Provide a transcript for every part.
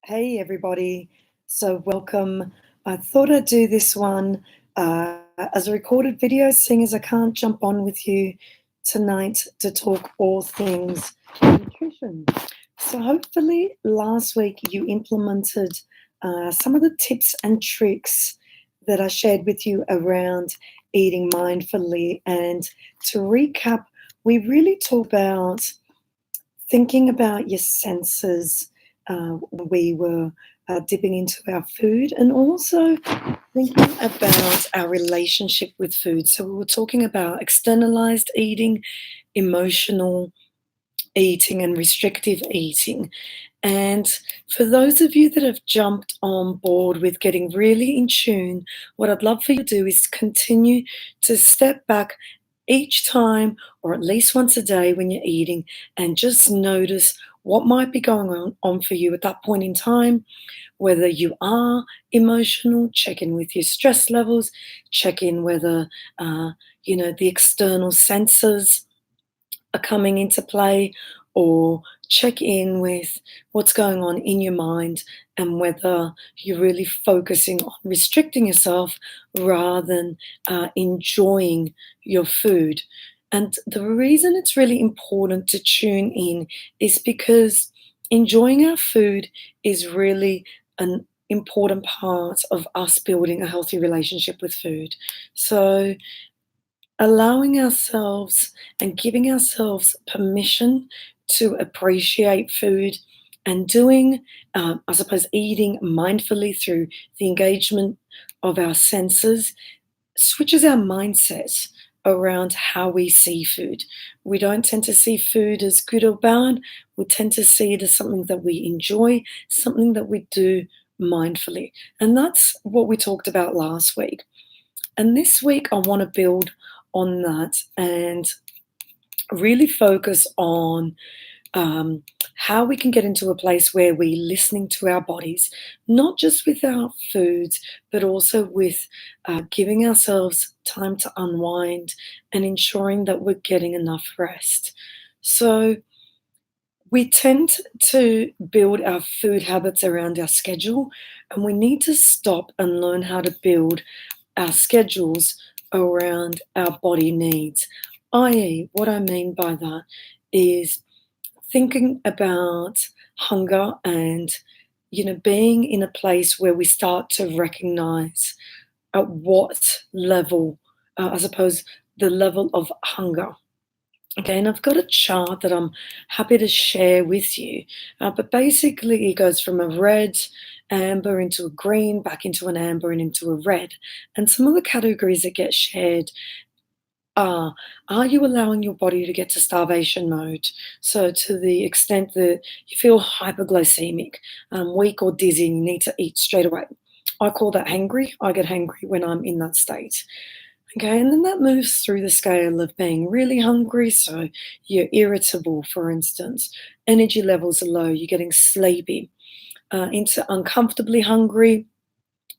Hey, everybody. So, welcome. I thought I'd do this one as a recorded video, seeing as I can't jump on with you tonight to talk all things nutrition. So, hopefully, last week you implemented some of the tips and tricks that I shared with you around eating mindfully. And to recap, we really talk about thinking about your senses when we were dipping into our food, and also thinking about our relationship with food. So, we were talking about externalized eating, emotional eating, and restrictive eating. And for those of you that have jumped on board with getting really in tune, what I'd love for you to do is continue to step back each time, or at least once a day when you're eating, and just notice what might be going on for you at that point in time. Whether you are emotional, check in with your stress levels, check in whether the external senses are coming into play, or check in with what's going on in your mind, and whether you're really focusing on restricting yourself rather than enjoying your food. And the reason it's really important to tune in is because enjoying our food is really an important part of us building a healthy relationship with food. So, allowing ourselves and giving ourselves permission to appreciate food, and doing, I suppose, eating mindfully through the engagement of our senses switches our mindset around how we see food. We don't tend to see food as good or bad. We tend to see it as something that we enjoy, something that we do mindfully. And that's what we talked about last week. And this week, I want to build on that and really focus on how we can get into a place where we're listening to our bodies, not just with our foods, but also with giving ourselves time to unwind and ensuring that we're getting enough rest. So, we tend to build our food habits around our schedule, and we need to stop and learn how to build our schedules around our body needs. I.e., what I mean by that is thinking about hunger and being in a place where we start to recognize at what level, I suppose, the level of hunger. Okay, and I've got a chart that I'm happy to share with you. But basically, it goes from a red, amber into a green, back into an amber, and into a red. And some of the categories that get shared are you allowing your body to get to starvation mode? So, to the extent that you feel hyperglycemic, weak or dizzy, and you need to eat straight away. I call that hangry. I get hangry when I'm in that state. Okay, and then that moves through the scale of being really hungry. So you're irritable, for instance, energy levels are low, you're getting sleepy, into uncomfortably hungry.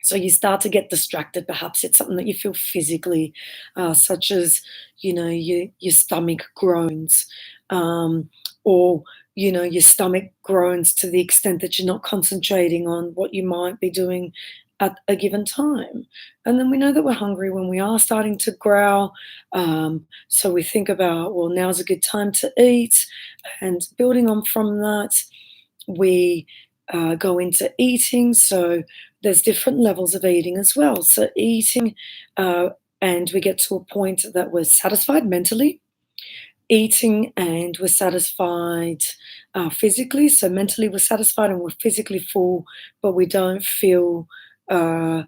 So you start to get distracted. Perhaps it's something that you feel physically, such as your stomach groans, or your stomach groans to the extent that you're not concentrating on what you might be doing at a given time. And then we know that we're hungry when we are starting to growl. So we think about, well, now's a good time to eat, and building on from that, we go into eating. So there's different levels of eating as well. So eating, and we get to a point that we're satisfied mentally, eating and we're satisfied physically. So mentally we're satisfied and we're physically full, but we don't feel that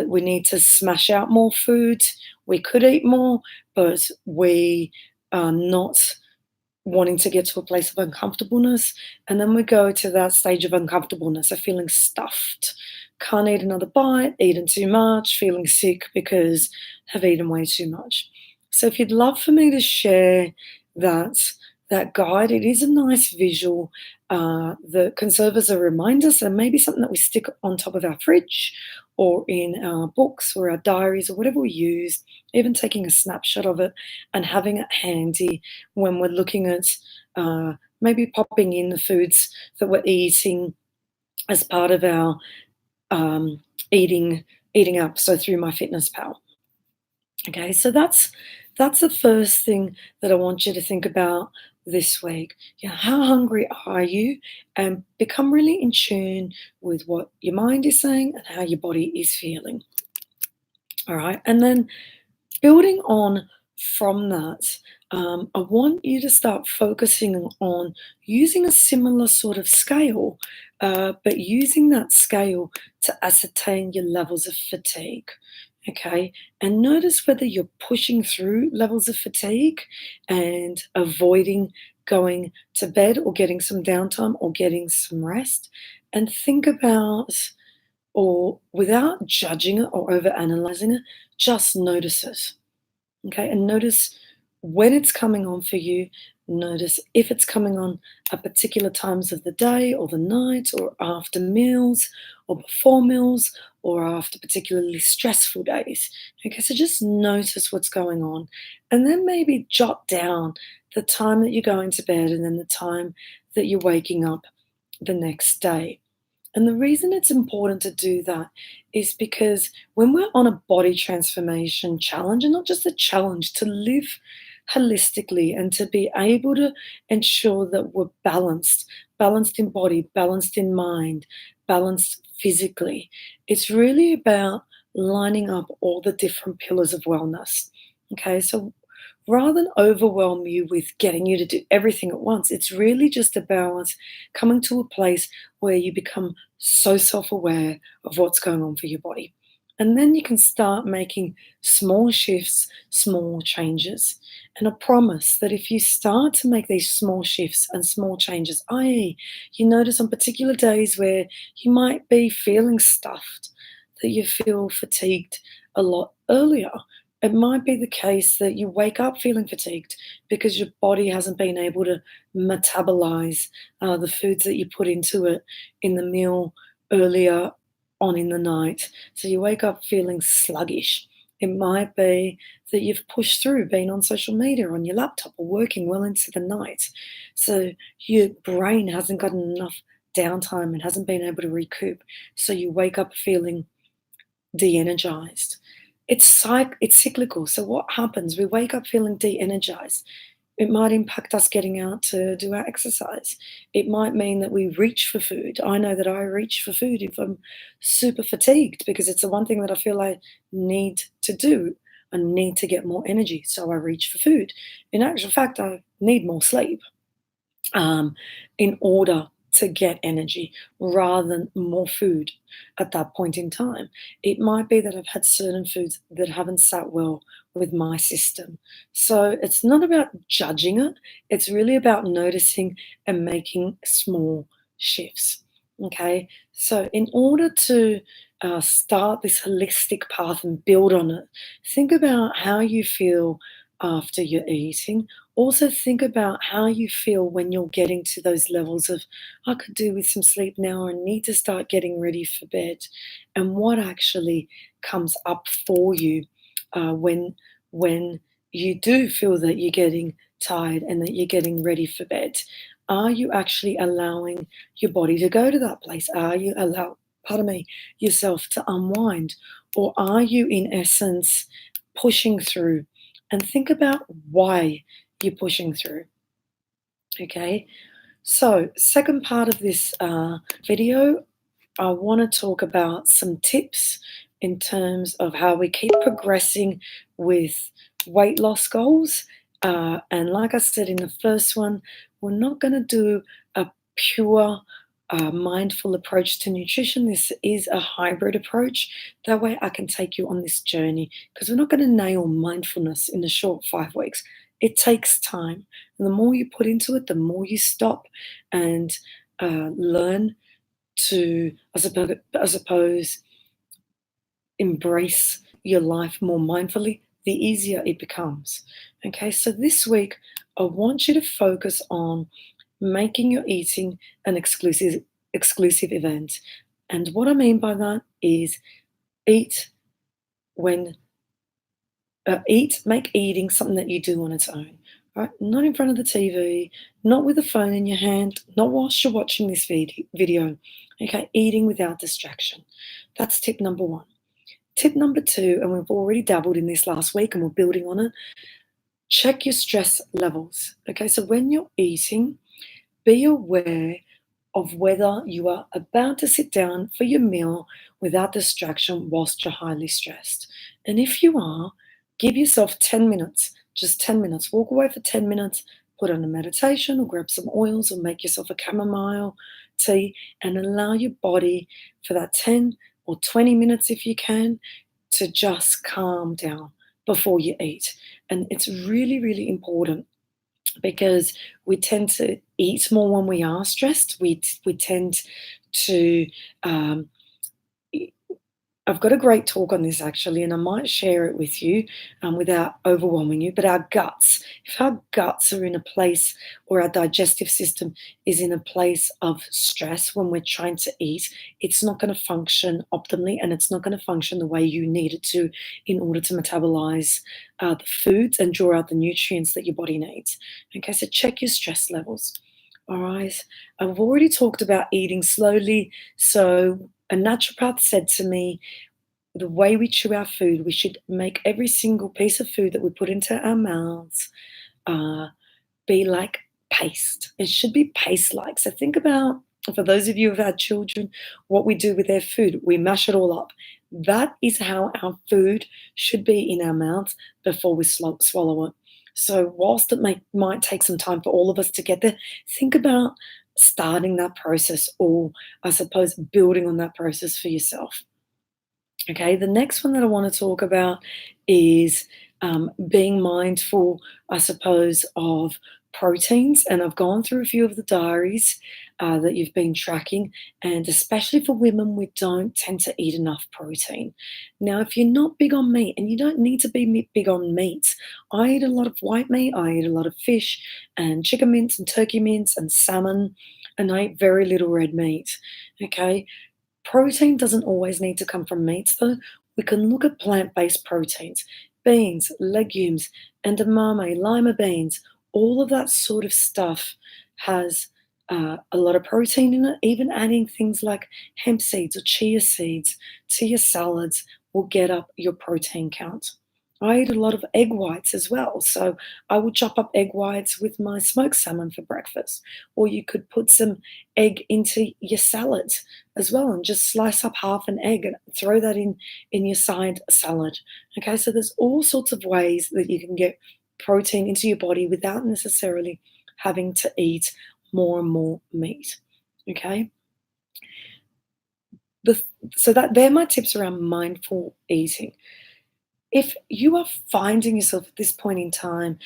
we need to smash out more food. We could eat more, but we are not wanting to get to a place of uncomfortableness. And then we go to that stage of uncomfortableness of feeling stuffed. Can't eat another bite, eaten too much, feeling sick because have eaten way too much. So if you'd love for me to share that that guide, it is a nice visual that can serve as a reminder. So maybe something that we stick on top of our fridge or in our books or our diaries or whatever we use, even taking a snapshot of it and having it handy when we're looking at maybe popping in the foods that we're eating as part of our um, eating eating up. So through my Fitness Pal. Okay, so that's the first thing that I want you to think about this week. Yeah, how hungry are you? And become really in tune with what your mind is saying and how your body is feeling. All right, and then building on from that, I want you to start focusing on using a similar sort of scale, but using that scale to ascertain your levels of fatigue. Okay, and notice whether you're pushing through levels of fatigue and avoiding going to bed or getting some downtime or getting some rest. And think about, or without judging it or over analyzing it, just notice it. Okay, and notice when it's coming on for you. Notice if it's coming on at particular times of the day or the night or after meals or before meals or after particularly stressful days. Okay, so just notice what's going on and then maybe jot down the time that you're going to bed and then the time that you're waking up the next day. And the reason it's important to do that is because when we're on a body transformation challenge, and not just a challenge, to live holistically and to be able to ensure that we're balanced, balanced in body, balanced in mind, balanced physically, it's really about lining up all the different pillars of wellness. Okay, so rather than overwhelm you with getting you to do everything at once, it's really just about coming to a place where you become so self aware of what's going on for your body. And then you can start making small shifts, small changes. And I promise that if you start to make these small shifts and small changes, i.e., you notice on particular days where you might be feeling stuffed, that you feel fatigued a lot earlier. It might be the case that you wake up feeling fatigued because your body hasn't been able to metabolize the foods that you put into it in the meal earlier on in the night. So you wake up feeling sluggish. It might be that you've pushed through being on social media on your laptop or working well into the night. So your brain hasn't gotten enough downtime and hasn't been able to recoup. So you wake up feeling de-energized. It's cyclical. So what happens? We wake up feeling de-energized. It might impact us getting out to do our exercise. It might mean that we reach for food. I know that I reach for food if I'm super fatigued because it's the one thing that I feel I need to do. I need to get more energy, so I reach for food. In actual fact, I need more sleep in order to get energy rather than more food at that point in time. It might be that I've had certain foods that haven't sat well with my system. So it's not about judging it, it's really about noticing and making small shifts. Okay, so in order to start this holistic path and build on it, think about how you feel after you're eating. Also, think about how you feel when you're getting to those levels of, I could do with some sleep now, I need to start getting ready for bed, and what actually comes up for you when you do feel that you're getting tired and that you're getting ready for bed. Are you actually allowing your body to go to that place? Are you pardon me, yourself to unwind? Or are you, in essence, pushing through? And think about why you're pushing through. Okay, so second part of this video, I want to talk about some tips in terms of how we keep progressing with weight loss goals. And like I said in the first one, we're not going to do a pure mindful approach to nutrition. This is a hybrid approach. That way, I can take you on this journey because we're not going to nail mindfulness in a short 5 weeks. It takes time. And the more you put into it, the more you stop and learn to, I suppose, embrace your life more mindfully, the easier it becomes. Okay, so this week, I want you to focus on making your eating an exclusive event. And what I mean by that is eat when make eating something that you do on its own. Right? Not in front of the TV, not with a phone in your hand, not whilst you're watching this video. Okay, eating without distraction. That's tip number one. Tip number two, and we've already dabbled in this last week and we're building on it, check your stress levels. Okay, so when you're eating, be aware of whether you are about to sit down for your meal without distraction whilst you're highly stressed. And if you are, give yourself 10 minutes, just 10 minutes. Walk away for 10 minutes, put on a meditation or grab some oils or make yourself a chamomile tea and allow your body for that 10 or 20 minutes, if you can, to just calm down before you eat. And it's really, really important because we tend to eat more when we are stressed. We tend to um, I've got a great talk on this actually, and I might share it with you without overwhelming you. But our guts, if our guts are in a place, or our digestive system is in a place of stress when we're trying to eat, it's not going to function optimally and it's not going to function the way you need it to in order to metabolize the foods and draw out the nutrients that your body needs. Okay, so check your stress levels. All right, I've already talked about eating slowly. So a naturopath said to me, the way we chew our food, we should make every single piece of food that we put into our mouths uh, be like paste. It should be paste like. So think about, for those of you who've had children, what we do with their food. We mash it all up. That is how our food should be in our mouths before we swallow it. So whilst it might take some time for all of us to get there, think about starting that process, or I suppose building on that process for yourself. Okay, the next one that I want to talk about is being mindful, I suppose, of proteins. And I've gone through a few of the diaries that you've been tracking, and especially for women, we don't tend to eat enough protein. Now, if you're not big on meat, and you don't need to be big on meat, I eat a lot of white meat, I eat a lot of fish, and chicken mince, and turkey mince, and salmon, and I eat very little red meat. Okay, protein doesn't always need to come from meats, though. We can look at plant-based proteins, beans, legumes, edamame, lima beans, all of that sort of stuff has a lot of protein in it. Even adding things like hemp seeds or chia seeds to your salads will get up your protein count. I eat a lot of egg whites as well, so I will chop up egg whites with my smoked salmon for breakfast. Or you could put some egg into your salad as well and just slice up half an egg and throw that in your side salad. Okay, so there's all sorts of ways that you can get protein into your body without necessarily having to eat more and more meat. Okay, the, so that they're my tips around mindful eating. If you are finding yourself at this point in time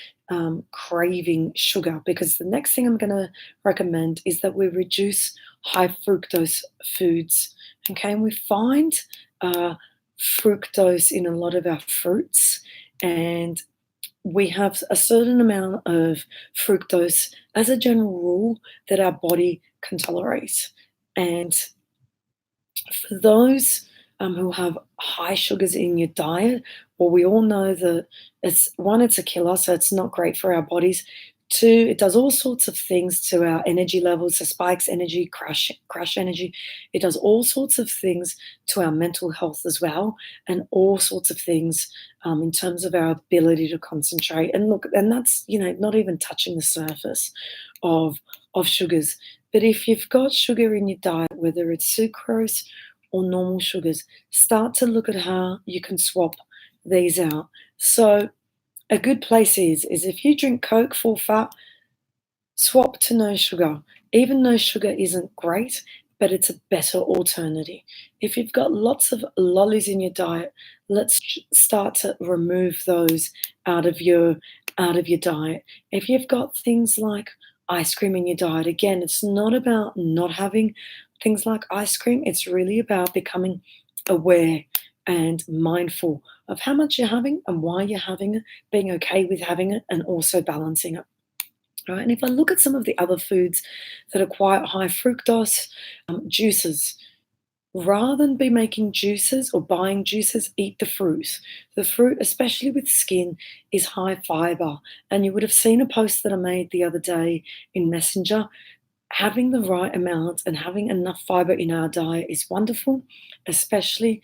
craving sugar, because the next thing I'm going to recommend is that we reduce high fructose foods. Okay, and we find uh, fructose in a lot of our fruits, and we have a certain amount of fructose as a general rule that our body can tolerate. And for those who have high sugars in your diet, well, we all know that it's one, it's a killer, so it's not great for our bodies. Two, it does all sorts of things to our energy levels, so spikes energy, crash energy. It does all sorts of things to our mental health as well, and all sorts of things in terms of our ability to concentrate. And look, and that's not even touching the surface of sugars. But if you've got sugar in your diet, whether it's sucrose or normal sugars, start to look at how you can swap these out. So a good place is if you drink Coke full fat, swap to no sugar. Even no sugar isn't great, but it's a better alternative. If you've got lots of lollies in your diet, let's start to remove those out of your diet. If you've got things like ice cream in your diet, again, it's not about not having things like ice cream. It's really about becoming aware and mindful of how much you're having and why you're having it, being okay with having it, and also balancing it. Right? And if I look at some of the other foods that are quite high fructose, juices, rather than be making juices or buying juices, eat the fruit. The fruit, especially with skin, is high fiber. And you would have seen a post that I made the other day in Messenger. having the right amount and having enough fiber in our diet is wonderful, especially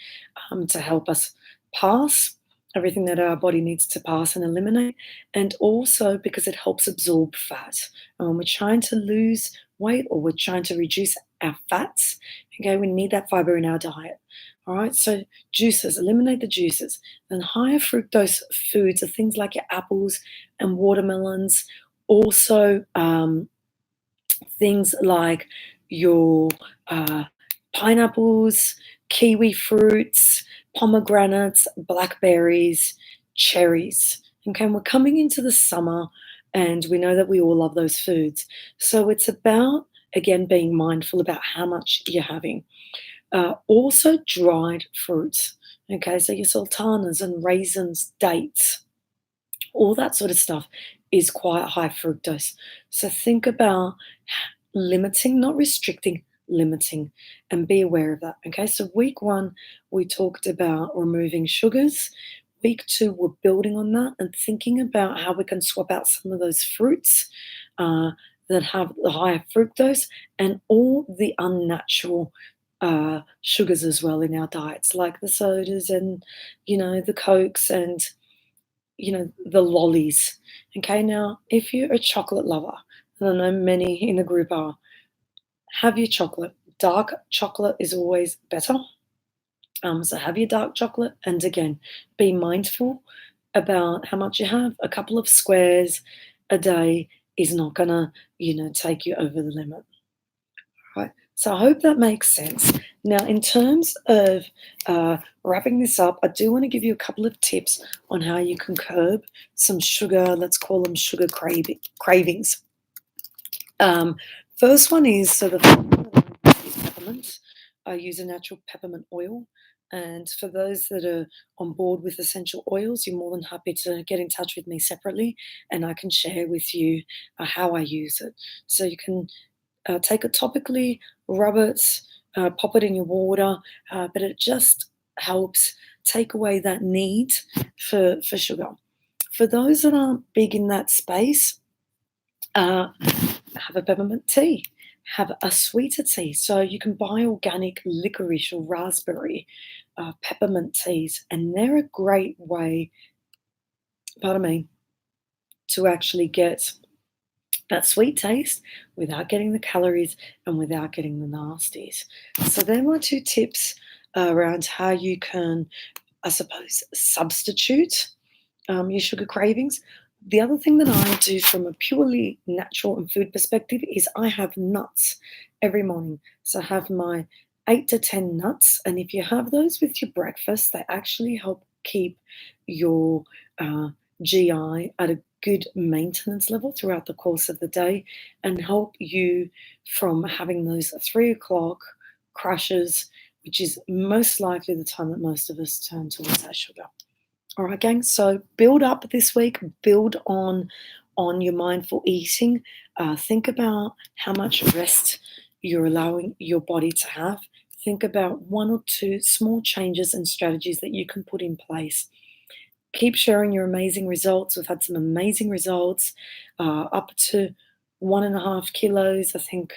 to help us pass everything that our body needs to pass and eliminate, and also because it helps absorb fat. And when we're trying to lose weight or we're trying to reduce our fats, okay, we need that fiber in our diet. All right, so juices, eliminate the juices. Then higher fructose foods are things like your apples and watermelons. Also, things like your uh, pineapples, kiwi fruits, pomegranates, blackberries, cherries. Okay, and we're coming into the summer, and we know that we all love those foods. So it's about, again, being mindful about how much you're having. Also, dried fruits. Okay, so your sultanas and raisins, dates, all that sort of stuff is quite high fructose. So think about limiting, not restricting, limiting, and be aware of that. Okay, so week one, we talked about removing sugars. Week two, we're building on that and thinking about how we can swap out some of those fruits that have the higher fructose and all the unnatural sugars as well in our diets, like the sodas and, the Cokes and, the lollies. Okay, now, if you're a chocolate lover, and I know many in the group are, have your chocolate. Dark chocolate is always better. So have your dark chocolate, and again, be mindful about how much you have. A couple of squares a day is not gonna, take you over the limit. Right. So I hope that makes sense. Now, in terms of wrapping this up, I do want to give you a couple of tips on how you can curb some sugar. Let's call them sugar cravings. Um, First one is, so the first one that I use is peppermint. I use a natural peppermint oil. And for those that are on board with essential oils, you're more than happy to get in touch with me separately, and I can share with you how I use it. So you can take it topically, rub it, pop it in your water, but it just helps take away that need for sugar. For those that aren't big in that space, have a peppermint tea, have a sweeter tea. So you can buy organic licorice or raspberry peppermint teas, and they're a great way, pardon me, to actually get that sweet taste without getting the calories and without getting the nasties. So they're my two tips around how you can, I suppose, substitute your sugar cravings. The other thing that I do from a purely natural and food perspective is I have nuts every morning. So I have my 8 to 10 nuts, and if you have those with your breakfast, they actually help keep your uh, GI at a good maintenance level throughout the course of the day and help you from having those 3 o'clock crashes, which is most likely the time that most of us turn towards our sugar. All right, gang. So build up this week. Build on your mindful eating. Think about how much rest you're allowing your body to have. Think about one or two small changes and strategies that you can put in place. Keep sharing your amazing results. We've had some amazing results, up to 1.5 kilos, I think,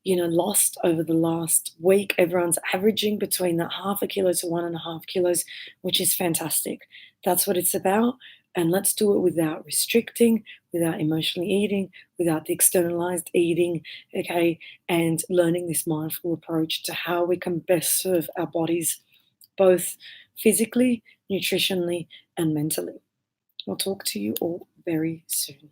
lost over the last week. Everyone's averaging between that 0.5 kilo to 1.5 kilos, which is fantastic. That's what it's about. And let's do it without restricting, without emotionally eating, without the externalized eating, okay, and learning this mindful approach to how we can best serve our bodies, both physically, nutritionally, and mentally. I'll talk to you all very soon.